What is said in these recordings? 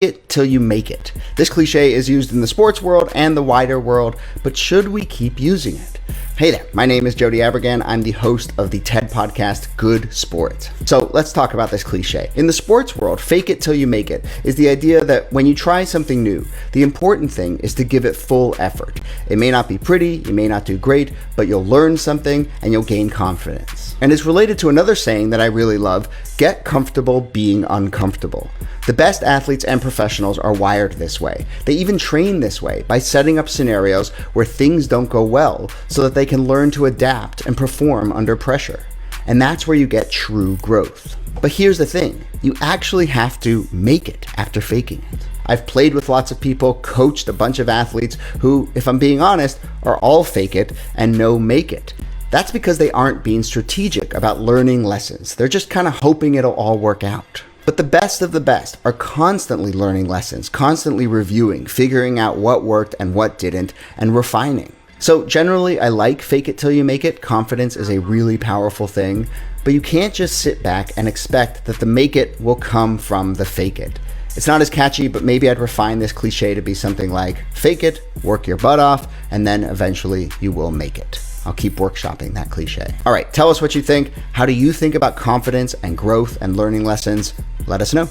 It till you make it. This cliche is used in the sports world and the wider world, but should we keep using it? Hey there, my name is Jody Abergan. I'm the host of the TED podcast, Good Sport. So let's talk about this cliche. In the sports world, fake it till you make it is the idea that when you try something new, the important thing is to give it full effort. It may not be pretty, you may not do great, but you'll learn something and you'll gain confidence. And it's related to another saying that I really love, get comfortable being uncomfortable. The best athletes and professionals are wired this way. They even train this way by setting up scenarios where things don't go well so that they can learn to adapt and perform under pressure. And that's where you get true growth. But here's the thing, you actually have to make it after faking it. I've played with lots of people, coached a bunch of athletes who, if I'm being honest, are all fake it and no make it. That's because they aren't being strategic about learning lessons. They're just kind of hoping it'll all work out. But the best of the best are constantly learning lessons, constantly reviewing, figuring out what worked and what didn't, and refining. So generally, I like fake it till you make it. Confidence is a really powerful thing, but you can't just sit back and expect that the make it will come from the fake it. It's not as catchy, but maybe I'd refine this cliche to be something like fake it, work your butt off, and then eventually you will make it. I'll keep workshopping that cliche. All right, tell us what you think. How do you think about confidence and growth and learning lessons? Let us know.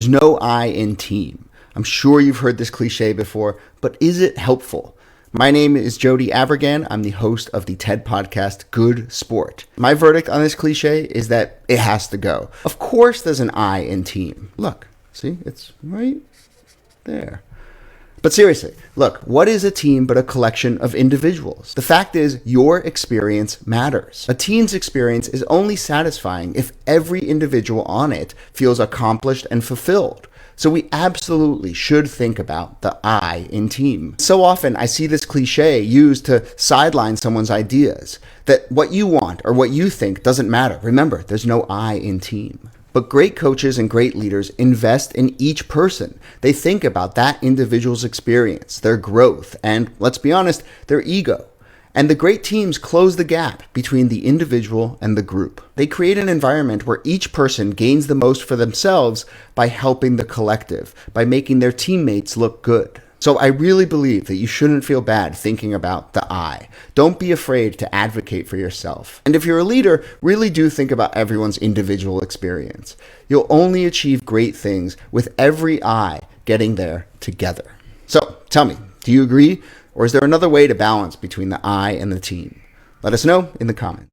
There's no I in team. I'm sure you've heard this cliche before, but is it helpful? My name is Jody Abergan. I'm the host of the TED podcast, Good Sport. My verdict on this cliche is that it has to go. Of course there's an I in team. Look, see, it's right there. But seriously, look, what is a team but a collection of individuals? The fact is, your experience matters. A team's experience is only satisfying if every individual on it feels accomplished and fulfilled. So we absolutely should think about the I in team. So often I see this cliche used to sideline someone's ideas, that what you want or what you think doesn't matter. Remember, there's no I in team. But great coaches and great leaders invest in each person. They think about that individual's experience, their growth, and let's be honest, their ego. And the great teams close the gap between the individual and the group. They create an environment where each person gains the most for themselves by helping the collective, by making their teammates look good. So I really believe that you shouldn't feel bad thinking about the I. Don't be afraid to advocate for yourself. And if you're a leader, really do think about everyone's individual experience. You'll only achieve great things with every I getting there together. So tell me, do you agree? Or is there another way to balance between the I and the team? Let us know in the comments.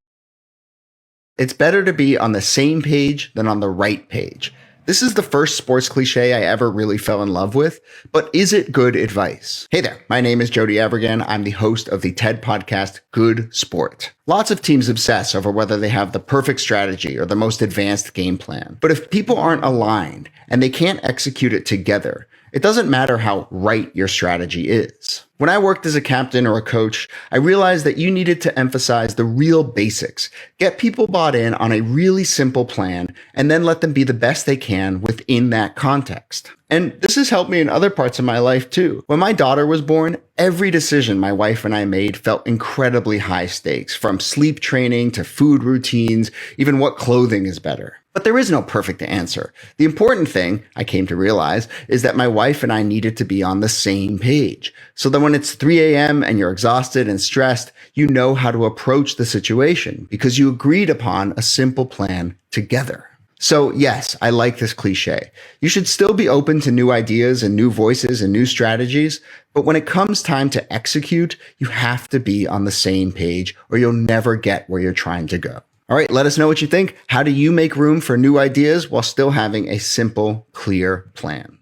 It's better to be on the same page than on the right page. This is the first sports cliche I ever really fell in love with, but is it good advice? Hey there, my name is Jody Abergan. I'm the host of the TED podcast, Good Sport. Lots of teams obsess over whether they have the perfect strategy or the most advanced game plan. But if people aren't aligned and they can't execute it together, it doesn't matter how right your strategy is. When I worked as a captain or a coach, I realized that you needed to emphasize the real basics, get people bought in on a really simple plan, and then let them be the best they can within that context. And this has helped me in other parts of my life too. When my daughter was born, every decision my wife and I made felt incredibly high stakes, from sleep training to food routines, even what clothing is better. But there is no perfect answer. The important thing, I came to realize, is that my wife and I needed to be on the same page. So that when it's 3 a.m. and you're exhausted and stressed, you know how to approach the situation because you agreed upon a simple plan together. So yes, I like this cliche. You should still be open to new ideas and new voices and new strategies, but when it comes time to execute, you have to be on the same page or you'll never get where you're trying to go. All right, let us know what you think. How do you make room for new ideas while still having a simple, clear plan?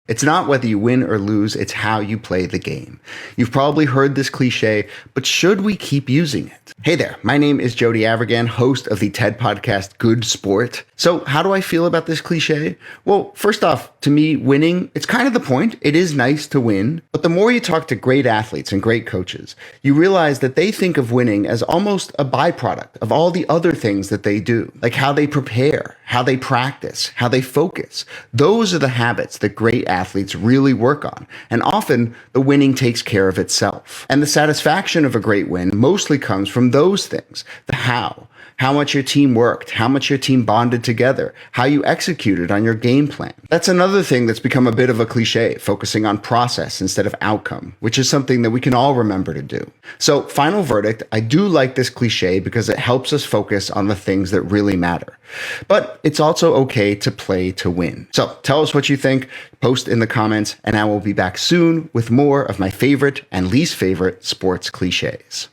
It's not whether you win or lose, it's how you play the game. You've probably heard this cliche, but should we keep using it? Hey there, my name is Jody Abergan, host of the TED podcast, Good Sport. So how do I feel about this cliche? Well, first off, to me, winning, it's kind of the point. It is nice to win, but the more you talk to great athletes and great coaches, you realize that they think of winning as almost a byproduct of all the other things that they do, like how they prepare, how they practice, how they focus. Those are the habits that great athletes really work on, and often the winning takes care of itself. And the satisfaction of a great win mostly comes from those things, the how. how much your team worked, how much your team bonded together, how you executed on your game plan. That's another thing that's become a bit of a cliche, focusing on process instead of outcome, which is something that we can all remember to do. So, final verdict, I do like this cliche because it helps us focus on the things that really matter. But it's also okay to play to win. So, tell us what you think, post in the comments, and I will be back soon with more of my favorite and least favorite sports cliches.